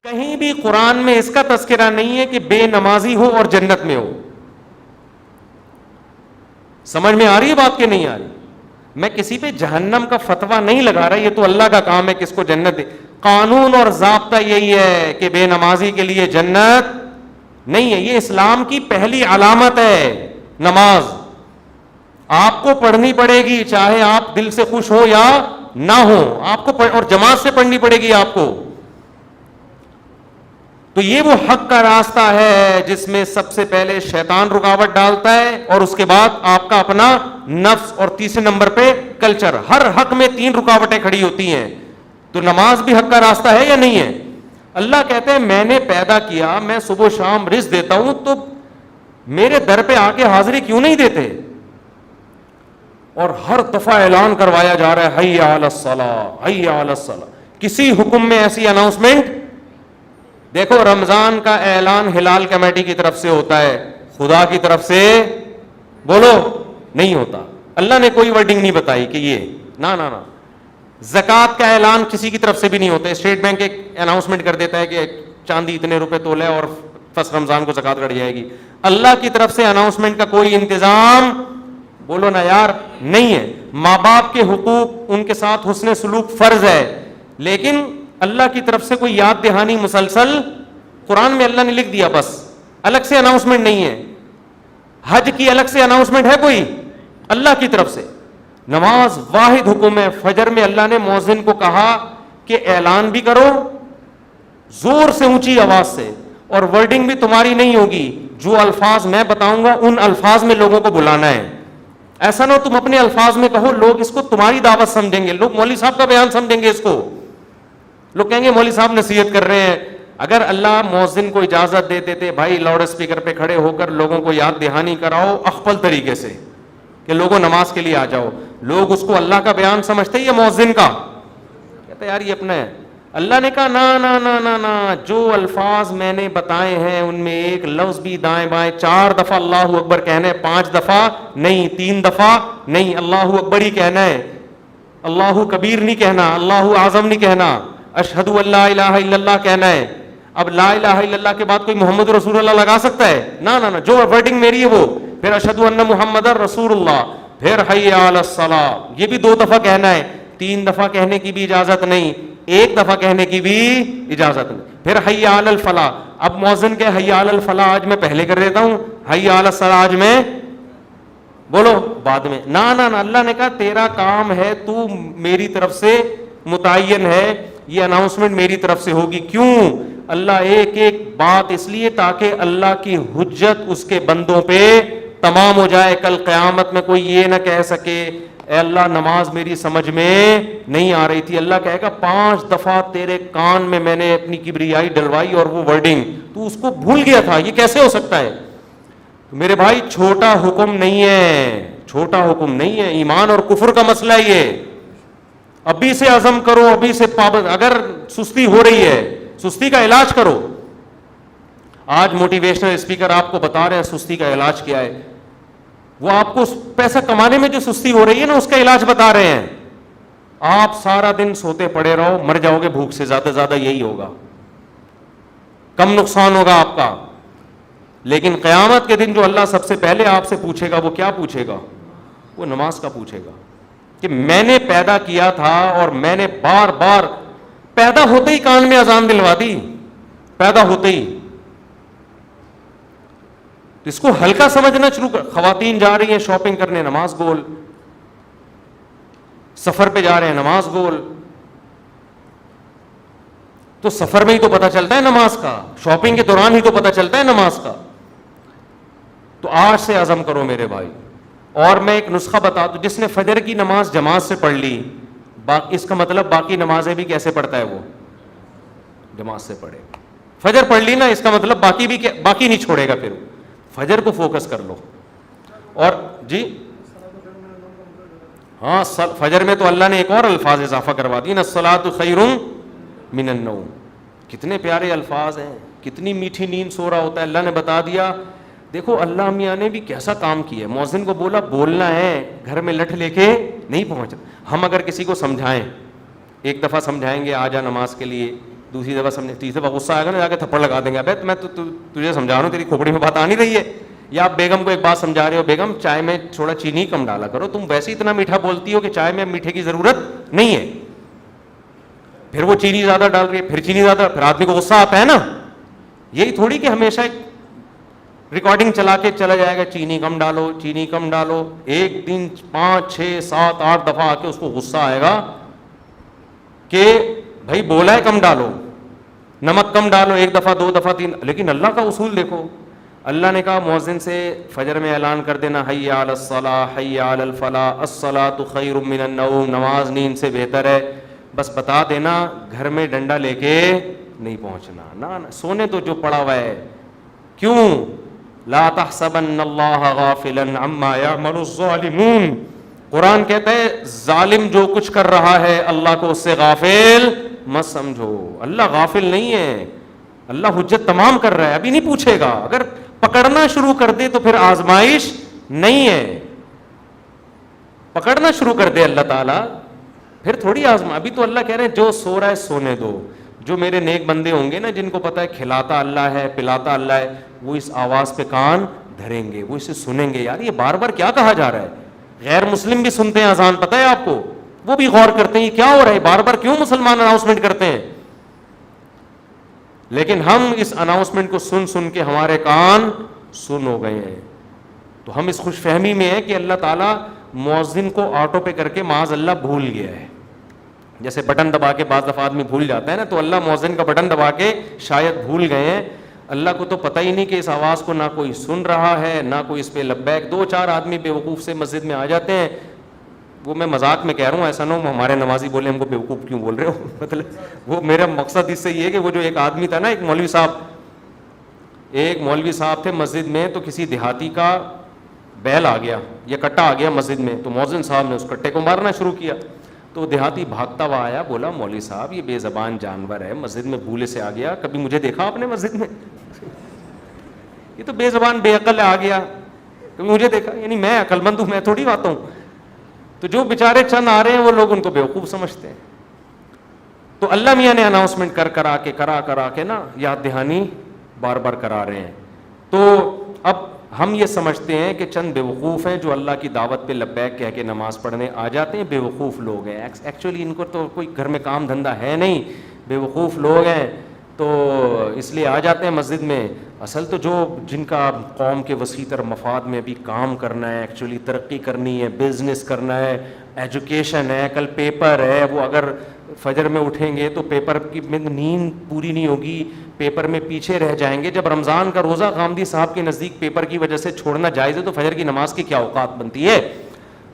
کہیں بھی قرآن میں اس کا تذکرہ نہیں ہے کہ بے نمازی ہو اور جنت میں ہو. سمجھ میں آ رہی ہے بات کہ نہیں آ رہی؟ میں کسی پہ جہنم کا فتویٰ نہیں لگا رہا, یہ تو اللہ کا کام ہے کس کو جنت دے. قانون اور ضابطہ یہی ہے کہ بے نمازی کے لیے جنت نہیں ہے. یہ اسلام کی پہلی علامت ہے نماز. آپ کو پڑھنی پڑے گی چاہے آپ دل سے خوش ہو یا نہ ہو, آپ کو اور جماعت سے پڑھنی پڑے گی آپ کو. تو یہ وہ حق کا راستہ ہے جس میں سب سے پہلے شیطان رکاوٹ ڈالتا ہے اور اس کے بعد آپ کا اپنا نفس, اور تیسرے نمبر پہ کلچر. ہر حق میں 3 رکاوٹیں کھڑی ہوتی ہیں. تو نماز بھی حق کا راستہ ہے یا نہیں ہے؟ اللہ کہتے ہیں میں نے پیدا کیا, میں صبح و شام رزق دیتا ہوں, تو میرے در پہ آ کے حاضری کیوں نہیں دیتے؟ اور ہر دفعہ اعلان کروایا جا رہا ہے حی علی الصلاۃ, حی علی الصلاۃ. کسی حکم میں ایسی اناؤنسمنٹ, دیکھو رمضان کا اعلان ہلال کمیٹی کی طرف سے ہوتا ہے, خدا کی طرف سے بولو نہیں ہوتا. اللہ نے کوئی ورڈنگ نہیں بتائی کہ یہ نہ نہ. زکوٰۃ کا اعلان کسی کی طرف سے بھی نہیں ہوتا. اسٹیٹ بینک ایک اناؤنسمنٹ کر دیتا ہے کہ چاندی اتنے روپے تولے اور فرسٹ رمضان کو زکوٰۃ کٹ جائے گی. اللہ کی طرف سے اناؤنسمنٹ کا کوئی انتظام بولو نا یار نہیں ہے. ماں باپ کے حقوق, ان کے ساتھ حسن سلوک فرض ہے, لیکن اللہ کی طرف سے کوئی یاد دہانی مسلسل قرآن میں اللہ نے لکھ دیا, بس الگ سے اناؤنسمنٹ نہیں ہے. حج کی الگ سے اناؤنسمنٹ ہے کوئی؟ اللہ کی طرف سے. نماز واحد حکم ہے. فجر میں اللہ نے مؤذن کو کہا کہ اعلان بھی کرو زور سے, اونچی آواز سے, اور ورڈنگ بھی تمہاری نہیں ہوگی, جو الفاظ میں بتاؤں گا ان الفاظ میں لوگوں کو بلانا ہے. ایسا نہ ہو تم اپنے الفاظ میں کہو, لوگ اس کو تمہاری دعوت سمجھیں گے, لوگ مولوی صاحب کا بیان سمجھیں گے اس کو, لوگ کہیں گے مولوی صاحب نصیحت کر رہے ہیں. اگر اللہ مؤذن کو اجازت دے دیتے بھائی لاؤڈ اسپیکر پہ کھڑے ہو کر لوگوں کو یاد دہانی کراؤ اخپل طریقے سے کہ لوگوں نماز کے لیے آ جاؤ, لوگ اس کو اللہ کا بیان سمجھتے یا مؤذن کا؟ کہتے یار یہ اپنا ہے. اللہ نے کہا نا نا نا نا نا, جو الفاظ میں نے بتائے ہیں ان میں ایک لفظ بھی دائیں بائیں 4 دفعہ اللہ اکبر کہنا ہے, 5 دفعہ نہیں, 3 دفعہ نہیں, اللہ اکبر ہی کہنا ہے, اللہ کبیر نہیں کہنا, اللہ اعظم نہیں کہنا, اشہد ان لا الہ الا اللہ کہنا ہے. اب لا الہ الا اللہ کے بعد کوئی محمد رسول اللہ لگا سکتا ہے؟ نہ نہ, جو ورڈنگ میری ہے وہ, پھر اشہد ان محمد رسول اللہ, پھر حی علی الصلاۃ, یہ بھی 2 دفعہ کہنا ہے, 3 دفعہ کہنے کی بھی اجازت نہیں, 1 دفعہ کہنے کی بھی اجازت نہیں. پھر حی علی الفلاح. اب مؤذن کہ حی علی الفلاح آج میں پہلے کر دیتا ہوں, حی علی الصلاۃ آج میں بولو بعد میں. نہ نہ, اللہ نے کہا تیرا کام ہے, تو میری طرف سے متعین ہے, یہ اناؤنسمنٹ میری طرف سے ہوگی. کیوں؟ اللہ ایک ایک بات اس لیے تاکہ اللہ کی حجت اس کے بندوں پہ تمام ہو جائے. کل قیامت میں کوئی یہ نہ کہہ سکے اے اللہ نماز میری سمجھ میں نہیں آ رہی تھی. اللہ کہے گا 5 دفعہ تیرے کان میں نے اپنی کبریائی ڈلوائی اور وہ ورڈنگ تو اس کو بھول گیا تھا, یہ کیسے ہو سکتا ہے؟ میرے بھائی چھوٹا حکم نہیں ہے, چھوٹا حکم نہیں ہے, ایمان اور کفر کا مسئلہ ہے یہ. ابھی سے عزم کرو, ابھی سے پابند. اگر سستی ہو رہی ہے سستی کا علاج کرو. آج موٹیویشنل اسپیکر آپ کو بتا رہے ہیں سستی کا علاج کیا ہے. وہ آپ کو پیسہ کمانے میں جو سستی ہو رہی ہے نا اس کا علاج بتا رہے ہیں. آپ سارا دن سوتے پڑے رہو, مر جاؤ گے بھوک سے, زیادہ زیادہ یہی ہوگا, کم نقصان ہوگا آپ کا. لیکن قیامت کے دن جو اللہ سب سے پہلے آپ سے پوچھے گا وہ کیا پوچھے گا؟ وہ نماز کا پوچھے گا کہ میں نے پیدا کیا تھا اور میں نے بار بار پیدا ہوتے ہی کان میں اذان دلوا دی, پیدا ہوتے ہی. اس کو ہلکا سمجھنا شروع کر. خواتین جا رہی ہیں شاپنگ کرنے, نماز گول. سفر پہ جا رہے ہیں, نماز گول. تو سفر میں ہی تو پتہ چلتا ہے نماز کا, شاپنگ کے دوران ہی تو پتہ چلتا ہے نماز کا. تو آج سے عزم کرو میرے بھائی. اور میں ایک نسخہ بتا دوں, جس نے فجر کی نماز جماعت سے پڑھ لی, اس کا مطلب باقی نمازیں بھی کیسے پڑھتا ہے وہ؟ جماعت سے پڑھے. فجر پڑھ لی نا, اس کا مطلب باقی نہیں چھوڑے گا. پھر فجر کو فوکس کر لو. اور جی ہاں, فجر میں تو اللہ نے ایک اور الفاظ اضافہ کروا دی نا, الصلاۃ خیر من النوم. کتنے پیارے الفاظ ہیں, کتنی میٹھی نیند سو رہا ہوتا ہے. اللہ نے بتا دیا. دیکھو اللہ میاں نے بھی کیسا کام کیا. مؤذن کو بولا بولنا ہے, گھر میں لٹھ لے کے نہیں پہنچا. ہم اگر کسی کو سمجھائیں, ایک دفعہ سمجھائیں گے آ جا نماز کے لیے, دوسری دفعہ سمجھے, تیسری دفعہ غصہ آئے گا نا, جا کے تھپڑ لگا دیں گے, ابے میں تو تجھے سمجھا رہا ہوں, تیری کھوپڑی میں بات آ نہیں رہی ہے. یا آپ بیگم کو ایک بات سمجھا رہے ہو, بیگم چائے میں تھوڑا چینی کم ڈالا کرو, تم ویسے ہی اتنا میٹھا بولتی ہو کہ چائے میں میٹھے کی ضرورت نہیں ہے. پھر وہ چینی زیادہ ڈال رہی ہے, پھر چینی زیادہ, پھر آدمی کو غصہ آتا ہے نا. یہی تھوڑی کہ ہمیشہ ریکارڈنگ چلا کے چلا جائے گا, چینی کم ڈالو, چینی کم ڈالو. ایک دن 5 6 7 8 دفعہ آ کے اس کو غصہ آئے گا کہ بھائی بولا ہے کم ڈالو, نمک کم ڈالو, 1 دفعہ 2 دفعہ 3. لیکن اللہ کا اصول دیکھو, اللہ نے کہا مؤذن سے فجر میں اعلان کر دینا, حی علی الصلاۃ حی علی الفلاح الصلاۃ خیر من النوم, نماز نیند سے بہتر ہے. بس بتا دینا, گھر میں ڈنڈا لے کے نہیں پہنچنا, نہ سونے تو جو پڑا ہوا ہے. کیوں؟ لا تحسبن اللہ غافلا عما یعمل الظالمون. قرآن کہتا ہے ظالم جو کچھ کر رہا ہے اللہ کو اس سے غافل مت سمجھو. اللہ غافل نہیں ہے, اللہ حجت تمام کر رہا ہے, ابھی نہیں پوچھے گا. اگر پکڑنا شروع کر دے تو پھر آزمائش نہیں ہے. پکڑنا شروع کر دے اللہ تعالیٰ پھر تھوڑی آزما. ابھی تو اللہ کہہ رہے ہیں جو سو رہا ہے سونے دو. جو میرے نیک بندے ہوں گے نا, جن کو پتا ہے کھلاتا اللہ ہے پلاتا اللہ ہے, وہ اس آواز پہ کان دھریں گے, وہ اسے سنیں گے. یار یہ بار بار کیا کہا جا رہا ہے؟ غیر مسلم بھی سنتے ہیں اذان, پتہ ہے آپ کو, وہ بھی غور کرتے ہیں یہ کیا ہو رہا ہے, بار بار کیوں مسلمان اناؤنسمنٹ کرتے ہیں. لیکن ہم اس اناؤنسمنٹ کو سن سن کے ہمارے کان سن ہو گئے ہیں. تو ہم اس خوش فہمی میں ہیں کہ اللہ تعالیٰ مؤذن کو آٹو پہ کر کے معاذ اللہ بھول گیا ہے. جیسے بٹن دبا کے بعض دفعہ آدمی بھول جاتا ہے نا, تو اللہ مؤذن کا بٹن دبا کے شاید بھول گئے ہیں. اللہ کو تو پتہ ہی نہیں کہ اس آواز کو نہ کوئی سن رہا ہے نہ کوئی اس پہ لبیک. 2-4 آدمی بیوقوف سے مسجد میں آ جاتے ہیں, وہ میں مذاق میں کہہ رہا ہوں, ایسا نہ ہو ہمارے نمازی بولے ہم کو بیوقوف کیوں بول رہے ہو. مطلب وہ میرا مقصد اس سے یہ ہے کہ وہ جو ایک آدمی تھا نا, ایک مولوی صاحب تھے مسجد میں, تو کسی دیہاتی کا بیل آ گیا یا کٹا آ گیا مسجد میں, تو مؤذن صاحب نے اس کٹے کو مارنا شروع کیا. تو دیہاتی بھاگتا ہوا آیا, بولا مولوی صاحب یہ بے زبان جانور ہے, مسجد میں بھولے سے آ گیا, کبھی مجھے دیکھا آپ نے مسجد میں؟ یہ تو بے زبان بے عقل آ گیا, کبھی مجھے دیکھا؟ یعنی میں عقل مند ہوں, میں تھوڑی بات ہوں. تو جو بیچارے چند آ رہے ہیں وہ لوگ ان کو بیوقوف سمجھتے ہیں. تو اللہ میاں نے اناؤنسمنٹ کرا کے نا یاد دہانی بار بار کرا رہے ہیں. تو اب ہم یہ سمجھتے ہیں کہ چند بیوقوف ہیں جو اللہ کی دعوت پہ لبیک کہہ کے نماز پڑھنے آ جاتے ہیں, بیوقوف لوگ ہیں. ایکچولی ان کو تو کوئی گھر میں کام دھندا ہے نہیں, بیوقوف لوگ ہیں, تو اس لیے آ جاتے ہیں مسجد میں. اصل تو جو جن کا قوم کے وسیع تر مفاد میں بھی کام کرنا ہے, ایکچولی ترقی کرنی ہے, بزنس کرنا ہے, ایجوکیشن ہے, کل پیپر ہے, وہ اگر فجر میں اٹھیں گے تو پیپر کی نیند پوری نہیں ہوگی, پیپر میں پیچھے رہ جائیں گے. جب رمضان کا روزہ غامدی صاحب کے نزدیک پیپر کی وجہ سے چھوڑنا جائز ہے, تو فجر کی نماز کی کیا اوقات بنتی ہے؟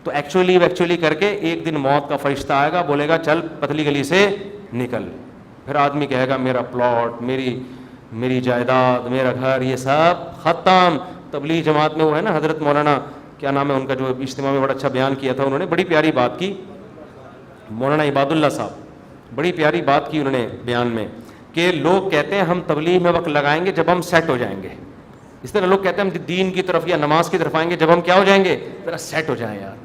تو ایکچولی کر کے ایک دن موت کا فرشتہ آئے گا, بولے گا چل پتلی گلی سے نکل. پھر آدمی کہے گا میرا پلاٹ, میری جائیداد, میرا گھر, یہ سب ختم. تبلیغ جماعت میں وہ ہے نا حضرت مولانا کیا نام ہے ان کا, جو اجتماع میں بڑا اچھا بیان کیا تھا, انہوں نے بڑی پیاری بات کی, مولانا عباد اللہ صاحب, بڑی پیاری بات کی انہوں نے بیان میں, کہ لوگ کہتے ہیں ہم تبلیغ میں وقت لگائیں گے جب ہم سیٹ ہو جائیں گے. اس طرح لوگ کہتے ہیں ہم دین کی طرف یا نماز کی طرف آئیں گے جب ہم کیا ہو جائیں گے, ذرا سیٹ ہو جائیں. یار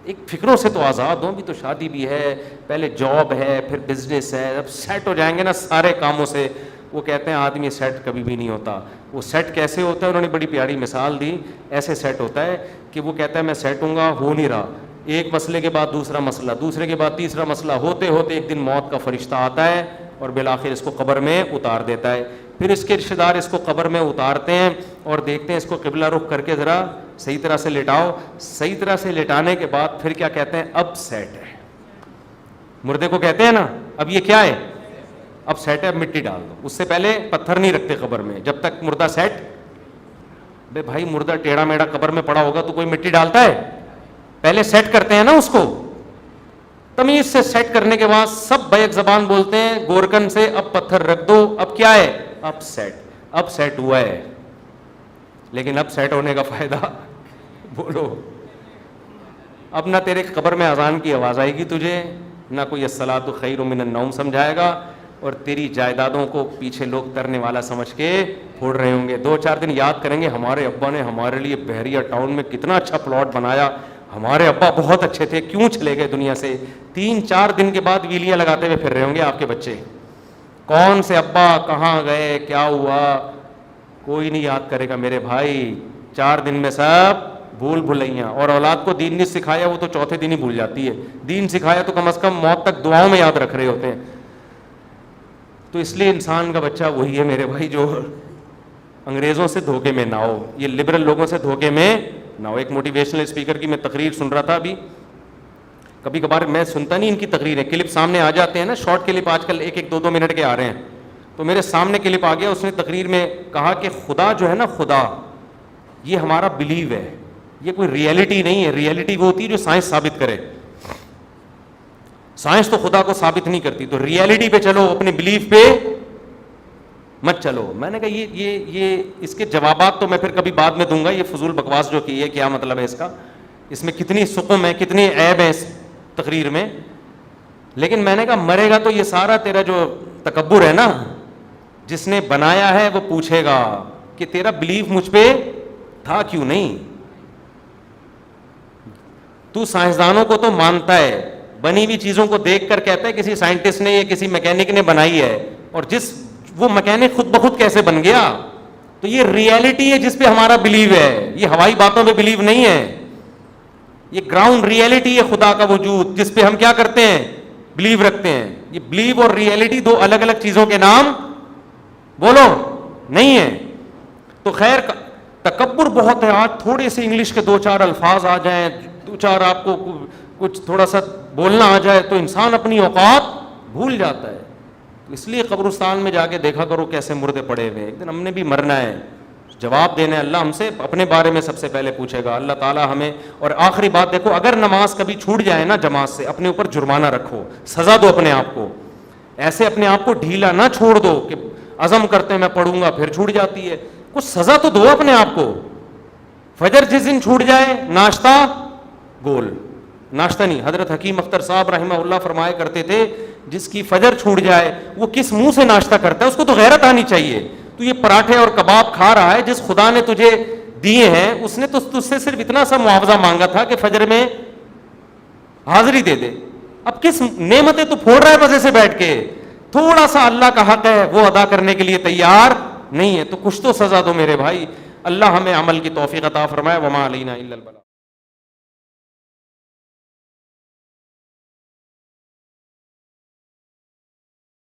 ایک فکروں سے تو آزاد ہوں, بھی تو شادی بھی ہے, پہلے جاب ہے, پھر بزنس ہے, جب سیٹ ہو جائیں گے نا سارے کاموں سے. وہ کہتے ہیں آدمی سیٹ کبھی بھی نہیں ہوتا. وہ سیٹ کیسے ہوتا ہے؟ انہوں نے بڑی پیاری مثال دی. ایسے سیٹ ہوتا ہے کہ وہ کہتا ہے میں سیٹ ہوں گا, ہو نہیں رہا, ایک مسئلے کے بعد دوسرا مسئلہ, دوسرے کے بعد تیسرا مسئلہ, ہوتے ہوتے ایک دن موت کا فرشتہ آتا ہے اور بالآخر اس کو قبر میں اتار دیتا ہے. پھر اس کے رشتہ دار اس کو قبر میں اتارتے ہیں اور دیکھتے ہیں اس کو قبلہ رخ کر کے ذرا صحیح طرح سے لٹاؤ. صحیح طرح سے لٹانے کے بعد پھر کیا کہتے ہیں؟ اب سیٹ ہے. مردے کو کہتے ہیں نا اب یہ کیا ہے؟ اب سیٹ ہے, اب مٹی ڈال دو. اس سے پہلے پتھر نہیں رکھتے قبر میں جب تک مردہ سیٹ. بے بھائی مردہ ٹیڑھا میڑھا قبر میں پڑا ہوگا تو کوئی مٹی ڈالتا ہے؟ پہلے سیٹ کرتے ہیں نا اس کو. تمیز سے سیٹ کرنے کے بعد سب بیک زبان بولتے ہیں گورکن سے, اب پتھر رکھ دو. اب کیا ہے؟ اب سیٹ. اب سیٹ ہوا ہے. لیکن اب سیٹ ہونے کا فائدہ بولو. اب نہ تیرے قبر میں اذان کی آواز آئے گی تجھے, نہ کوئی الصلاۃ خیر من النوم سمجھائے گا, اور تیری جائیدادوں کو پیچھے لوگ ترنے والا سمجھ کے پھوڑ رہے ہوں گے. 2-4 دن یاد کریں گے ہمارے ابا نے ہمارے لیے بحریہ ٹاؤن میں کتنا اچھا پلاٹ بنایا, ہمارے ابا بہت اچھے تھے, کیوں چلے گئے دنیا سے. 3-4 دن کے بعد ویلیاں لگاتے ہوئے پھر رہے ہوں گے آپ کے بچے. کون سے ابا کہاں گئے, کیا ہوا, کوئی نہیں یاد کرے گا میرے بھائی. 4 دن میں سب بھول بھلائیاں. اور اولاد کو دین نہیں سکھایا وہ تو چوتھے دن ہی بھول جاتی ہے. دین سکھایا تو کم از کم موت تک دعاؤں میں یاد رکھ رہے ہوتے ہیں. تو اس لیے انسان کا بچہ وہی ہے میرے بھائی جو انگریزوں سے دھوکے میں نہ ہو, یہ لبرل لوگوں سے دھوکے میں نہ ہو. ایک موٹیویشنل اسپیکر کی میں تقریر سن رہا تھا ابھی. کبھی کبھار میں سنتا نہیں ان کی تقریریں, کلپ سامنے آ جاتے ہیں نا, شارٹ کلپ آج کل 1-2 منٹ کے آ رہے ہیں. تو میرے سامنے کلپ آ گیا, اس نے تقریر میں کہا کہ خدا جو ہے نا, خدا یہ ہمارا بلیو ہے, یہ کوئی ریئلٹی نہیں ہے. ریئلٹی وہ ہوتی ہے جو سائنس ثابت کرے. سائنس تو خدا کو ثابت نہیں کرتی, تو ریئلٹی پہ چلو, اپنے بلیف پہ مت چلو. میں نے کہا یہ اس کے جوابات تو میں پھر کبھی بعد میں دوں گا. یہ فضول بکواس جو کی ہے, کیا مطلب ہے اس کا, اس میں کتنی سقم ہے, کتنی عیب ہے اس تقریر میں. لیکن میں نے کہا مرے گا تو یہ سارا تیرا جو تکبر ہے نا, جس نے بنایا ہے وہ پوچھے گا کہ تیرا بلیف مجھ پہ تھا کیوں نہیں. تو سائنسدانوں کو تو مانتا ہے, بنی ہوئی چیزوں کو دیکھ کر کہتا ہے کسی سائنٹسٹ نے یا کسی میکینک نے بنائی ہے, اور وہ میکینک خود بخود کیسے بن گیا. تو یہ ریئلٹی ہے جس پہ ہمارا بلیو ہے, یہ ہوائی باتوں پہ بلیو نہیں ہے. یہ گراؤنڈ ریئلٹی ہے خدا کا وجود, جس پہ ہم کیا کرتے ہیں, بلیو رکھتے ہیں. یہ بلیو اور ریئلٹی 2 الگ الگ چیزوں کے نام بولو نہیں ہے. تو خیر تکبر بہت ہے. آج تھوڑے سے انگلش کے 2-4 الفاظ آ جائیں, 2-4 آپ کو کچھ تھوڑا سا بولنا آ جائے تو انسان اپنی اوقات بھول جاتا ہے. اس لیے قبرستان میں جا کے دیکھا کرو کیسے مردے پڑے ہوئے. ایک دن ہم نے بھی مرنا ہے, جواب دینا ہے. اللہ ہم سے اپنے بارے میں سب سے پہلے پوچھے گا, اللہ تعالیٰ ہمیں. اور آخری بات دیکھو, اگر نماز کبھی چھوٹ جائے نا جماعت سے, اپنے اوپر جرمانہ رکھو, سزا دو اپنے آپ کو. ایسے اپنے آپ کو ڈھیلا نہ چھوڑ دو کہ عزم کرتے ہیں میں پڑھوں گا پھر چھوٹ جاتی ہے. کچھ سزا تو دو اپنے آپ کو. فجر جس دن چھوٹ جائے, ناشتہ گول, ناشتہ نہیں. حضرت حکیم اختر صاحب رحمہ اللہ فرمایا کرتے تھے, جس کی فجر چھوٹ جائے وہ کس منہ سے ناشتہ کرتا ہے, اس کو تو غیرت آنی چاہیے. تو یہ پراٹھے اور کباب کھا رہا ہے, جس خدا نے تجھے دیے ہیں اس نے تو تجھ سے صرف اتنا سا معاوضہ مانگا تھا کہ فجر میں حاضری دے دے. اب کس نعمتیں تو پھوڑ رہا ہے مزے سے بیٹھ کے, تھوڑا سا اللہ کا حق ہے وہ ادا کرنے کے لیے تیار نہیں ہے. تو کچھ تو سزا دو میرے بھائی. اللہ ہمیں عمل کی توفیق عطا فرمائے. وما علینا الا البلاغ.